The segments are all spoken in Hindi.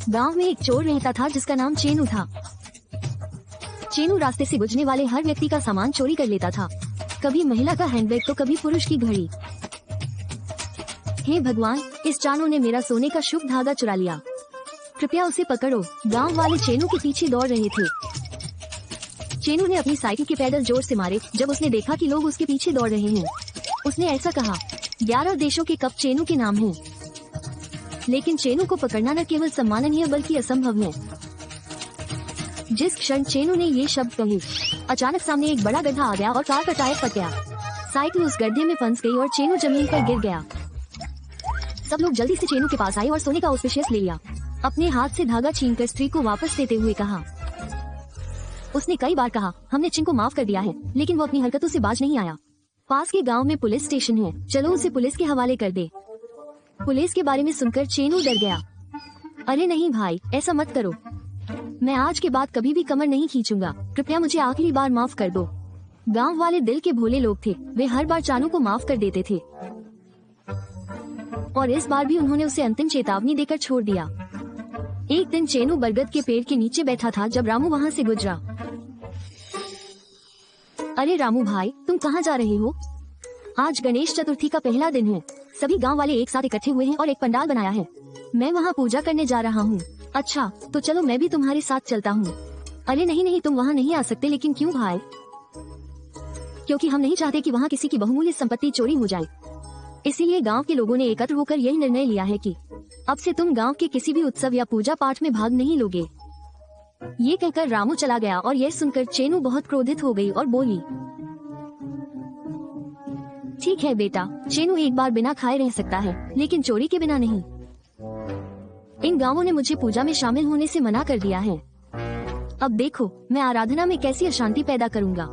गांव में एक चोर रहता था जिसका नाम चेनू था। चेनू रास्ते से गुजरने वाले हर व्यक्ति का सामान चोरी कर लेता था, कभी महिला का हैंडबैग तो कभी पुरुष की घड़ी। हे भगवान, इस चानू ने मेरा सोने का शुभ धागा चुरा लिया, कृपया उसे पकड़ो। गांव वाले चेनू के पीछे दौड़ रहे थे। चेनू ने अपनी साइकिल के पैडल जोर से मारे जब उसने देखा कि लोग उसके पीछे दौड़ रहे हैं। उसने ऐसा कहा, 11 देशों के कप चेनू के नाम हैं। लेकिन चेनू को पकड़ना न केवल सम्माननीय बल्कि असंभव है। जिस क्षण चेनू ने ये शब्द कहे, अचानक सामने एक बड़ा गड्ढा आ गया और कार का टायर फट गया। साइकिल उस गड्ढे में फंस गई और चेनू जमीन पर गिर गया। सब लोग जल्दी से चेनू के पास आए और सोने का ऑस्पिशियस ले लिया। अपने हाथ से धागा छीनकर स्त्री को वापस देते हुए कहा, उसने कई बार कहा, हमने चिन को माफ कर दिया है, लेकिन वो अपनी हरकतों से बाज नहीं आया। पास के गांव में पुलिस स्टेशन है, चलो उसे पुलिस के हवाले कर दे। पुलिस के बारे में सुनकर चेनू डर गया। अरे नहीं भाई, ऐसा मत करो, मैं आज के बाद कभी भी कमर नहीं खींचूंगा, कृपया मुझे आखिरी बार माफ कर दो। गांव वाले दिल के भोले लोग थे, वे हर बार चानू को माफ कर देते थे और इस बार भी उन्होंने उसे अंतिम चेतावनी देकर छोड़ दिया। एक दिन चेनू बरगद के पेड़ के नीचे बैठा था जब रामू वहाँ से गुजरा। अरे रामू भाई, तुम कहाँ जा रहे हो? आज गणेश चतुर्थी का पहला दिन है, सभी गांव वाले एक साथ इकट्ठे हुए हैं और एक पंडाल बनाया है। मैं वहाँ पूजा करने जा रहा हूँ। अच्छा, तो चलो मैं भी तुम्हारे साथ चलता हूँ। अरे नहीं नहीं, तुम वहाँ नहीं आ सकते। लेकिन क्यों भाई? क्योंकि हम नहीं चाहते कि वहाँ किसी की बहुमूल्य संपत्ति चोरी हो जाए। इसीलिए गांव के लोगों ने एकत्र होकर यही निर्णय लिया है कि अब से तुम गांव के किसी भी उत्सव या पूजा पाठ में भाग नहीं लोगे। ये कहकर रामू चला गया और यह सुनकर चेनू बहुत क्रोधित हो गई और बोली, ठीक है बेटा, चेनू एक बार बिना खाए रह सकता है, लेकिन चोरी के बिना नहीं। इन गांवों ने मुझे पूजा में शामिल होने से मना कर दिया है। अब देखो मैं आराधना में कैसी अशांति पैदा करूंगा।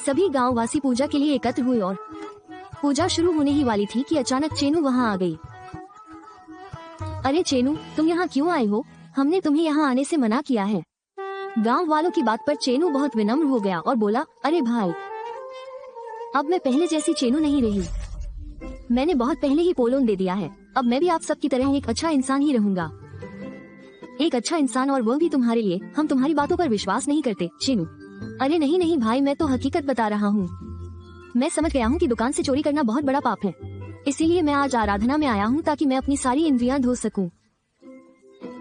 सभी गांव वासी पूजा के लिए एकत्र हुए और पूजा शुरू होने ही वाली थी कि अचानक चेनू वहां आ गई। अरे चेनू, तुम यहाँ क्यों आए हो? हमने तुम्हें यहाँ आने से मना किया है। गांव वालों की बात पर चेनू बहुत विनम्र हो गया और बोला, अरे भाई, अब मैं पहले जैसी चेनू नहीं रही। मैंने बहुत पहले ही पोलोन दे दिया है। अब मैं भी आप सबकी तरह एक अच्छा इंसान ही रहूंगा। एक अच्छा इंसान, और वो भी तुम्हारे लिए। हम तुम्हारी बातों पर विश्वास नहीं करते चेनू। अरे नहीं नहीं भाई, मैं तो हकीकत बता रहा हूँ। मैं समझ गया हूँ कि दुकान से चोरी करना बहुत बड़ा पाप है, इसीलिए मैं आज आराधना में आया हूँ ताकि मैं अपनी सारी इंद्रियां धो सकूं।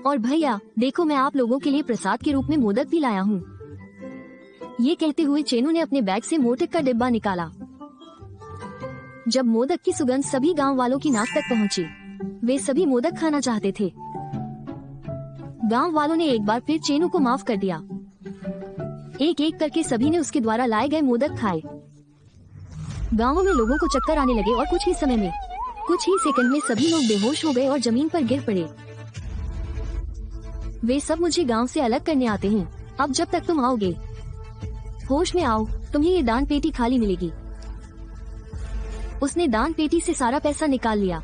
और भैया देखो, मैं आप लोगों के लिए प्रसाद के रूप में मोदक भी लाया हूँ। ये कहते हुए चेनू ने अपने बैग से मोदक का डिब्बा निकाला। जब मोदक की सुगंध सभी गांव वालों की नाक तक पहुंची, वे सभी मोदक खाना चाहते थे। गांव वालों ने एक बार फिर चेनू को माफ कर दिया। एक एक करके सभी ने उसके द्वारा लाए गए मोदक खाए। गांवों में लोगों को चक्कर आने लगे और कुछ ही समय में, कुछ ही सेकंड में सभी लोग बेहोश हो गए और जमीन पर गिर पड़े। वे सब मुझे गांव से अलग करने आते हैं। अब जब तक तुम आओगे, होश में आओ, तुम्हें ये दान पेटी खाली मिलेगी। उसने दान पेटी से सारा पैसा निकाल लिया।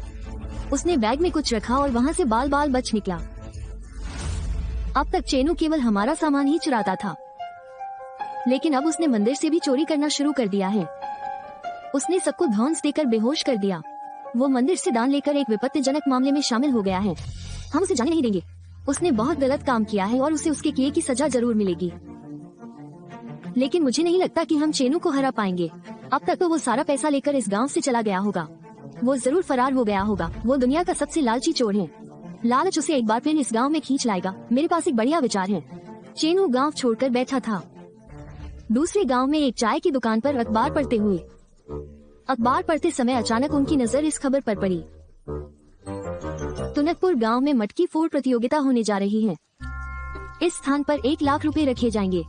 उसने बैग में कुछ रखा और वहाँ से बाल बाल बच निकला। अब तक चेनू केवल हमारा सामान ही चुराता था, लेकिन अब उसने मंदिर से भी चोरी करना शुरू कर दिया है। उसने सबको ध्वंस देकर बेहोश कर दिया। वो मंदिर से दान लेकर एक विपत्तिजनक मामले में शामिल हो गया है। हम उसे जाने नहीं देंगे। उसने बहुत गलत काम किया है और उसे उसके किए की सजा जरूर मिलेगी। लेकिन मुझे नहीं लगता कि हम चेनू को हरा पाएंगे। अब तक तो वो सारा पैसा लेकर इस गांव से चला गया होगा। वो जरूर फरार हो गया होगा। वो दुनिया का सबसे लालची चोर है। लालच उसे एक बार फिर इस गांव में खींच लाएगा। मेरे पास एक बढ़िया विचार है। चेनू गांव छोड़कर बैठा था। दूसरे गांव में एक चाय की दुकान पर अखबार पढ़ते हुए। अखबार पढ़ते समय अचानक उनकी नजर इस खबर पर पड़ी, तुनकपुर गांव में मटकी फोड़ प्रतियोगिता होने जा रही है। इस स्थान पर 1 लाख रुपए रखे जाएंगे।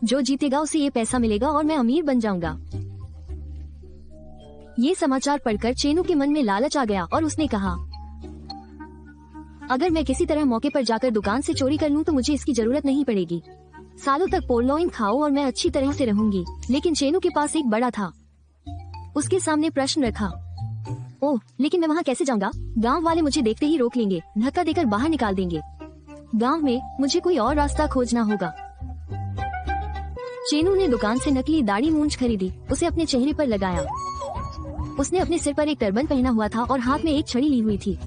जो जीतेगा उसे ये पैसा मिलेगा और मैं अमीर बन जाऊंगा। ये समाचार पढ़कर चेनू के मन में लालच आ गया और उसने कहा, अगर मैं किसी तरह मौके पर जाकर दुकान से चोरी कर लूं तो मुझे इसकी जरूरत नहीं पड़ेगी। सालों तक पोर्लोइन खाओ और मैं अच्छी तरह से रहूंगी। लेकिन चेनू के पास एक बड़ा था। उसके सामने प्रश्न रखा, ओह, लेकिन मैं वहाँ कैसे जाऊंगा? गांव वाले मुझे देखते ही रोक लेंगे, धक्का देकर बाहर निकाल देंगे। गांव में मुझे कोई और रास्ता खोजना होगा। चेनू ने दुकान से नकली दाढ़ी मूंछ खरीदी, उसे अपने चेहरे पर लगाया। उसने अपने सिर पर एक टर्बन पहना हुआ था और हाथ में एक छड़ी ली हुई थी।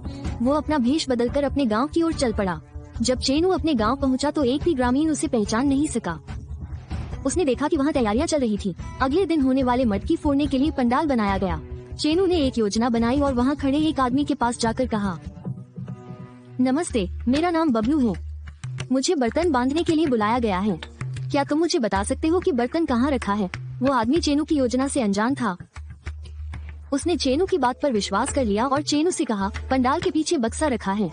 वो अपना भेष बदलकर अपने गांव की ओर चल पड़ा। जब चेनू अपने गांव पहुंचा तो एक भी ग्रामीण उसे पहचान नहीं सका। उसने देखा कि वहां तैयारियां चल रही थी। अगले दिन होने वाले मटकी फोड़ने के लिए पंडाल बनाया गया। चेनू ने एक योजना बनाई और वहां खड़े एक आदमी के पास जाकर कहा, नमस्ते, मेरा नाम बबलू है। मुझे बर्तन बांधने के लिए बुलाया गया है। क्या तुम मुझे बता सकते हो कि बर्तन कहाँ रखा है? वो आदमी चेनू की योजना से अनजान था। उसने चेनू की बात पर विश्वास कर लिया और चेनू से कहा, पंडाल के पीछे बक्सा रखा है।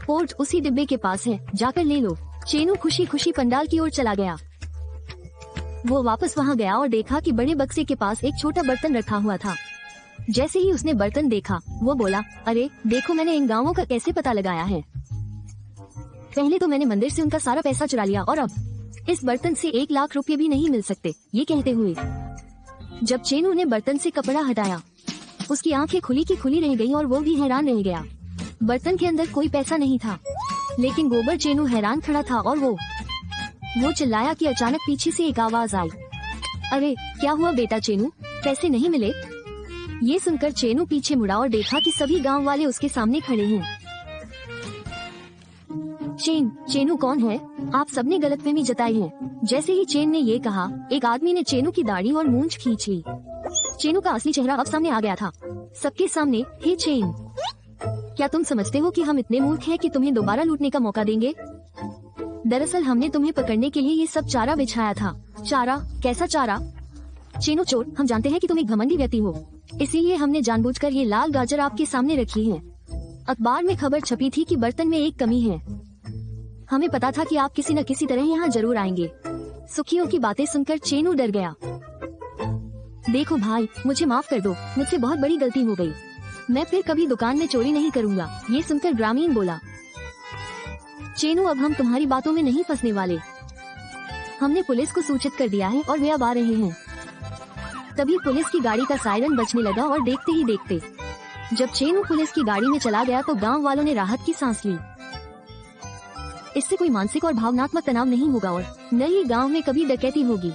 पोर्ट उसी डिब्बे के पास है, जाकर ले लो। चेनू खुशी खुशी पंडाल की ओर चला गया। वो वापस वहां गया और देखा कि बड़े बक्से के पास एक छोटा बर्तन रखा हुआ था। जैसे ही उसने बर्तन देखा, वो बोला, अरे देखो, मैंने इन गांवों का कैसे पता लगाया है। पहले तो मैंने मंदिर से उनका सारा पैसा चुरा लिया और अब इस बर्तन से 1 लाख रुपए भी नहीं मिल सकते। ये कहते हुए जब चेनू ने बर्तन से कपड़ा हटाया, उसकी आंखें खुली की खुली रह गईं और वो भी हैरान रह गया। बर्तन के अंदर कोई पैसा नहीं था, लेकिन गोबर चेनू हैरान खड़ा था और वो चिल्लाया कि अचानक पीछे से एक आवाज आई, अरे क्या हुआ बेटा चेनू, पैसे नहीं मिले? ये सुनकर चेनू पीछे मुड़ा और देखा कि सभी गांव वाले उसके सामने खड़े हैं। चेनू कौन है? आप सबने गलतफहमी जताई है। जैसे ही चेन ने ये कहा, एक आदमी ने चेनू की दाढ़ी और मूंछ खींच ली। चेनू का असली चेहरा अब सामने आ गया था, सबके सामने। हे चेन, क्या तुम समझते हो कि हम इतने मूर्ख हैं कि तुम्हें दोबारा लूटने का मौका देंगे? दरअसल हमने तुम्हें पकड़ने के लिए ये सब चारा बिछाया था। चारा? कैसा चारा? चेनू चोर, हम जानते हैं कि तुम एक घमंडी व्यक्ति हो, इसीलिए हमने जानबूझकर ये लाल गाजर आपके सामने रखी है। अखबार में खबर छपी थी कि बर्तन में एक कमी है। हमें पता था कि आप किसी न किसी तरह यहाँ जरूर आएंगे। सुखियों की बातें सुनकर चेनू डर गया। देखो भाई, मुझे माफ कर दो, मुझसे बहुत बड़ी गलती हो गई। मैं फिर कभी दुकान में चोरी नहीं करूँगा। ये सुनकर ग्रामीण बोला, चेनू, अब हम तुम्हारी बातों में नहीं फंसने वाले। हमने पुलिस को सूचित कर दिया है और वे अब आ रहे हैं। तभी पुलिस की गाड़ी का सायरन बजने लगा और देखते ही देखते जब चेनू पुलिस की गाड़ी में चला गया तो गांव वालों ने राहत की सांस ली। इससे कोई मानसिक और भावनात्मक तनाव नहीं होगा और न ही गांव में कभी डकैती होगी।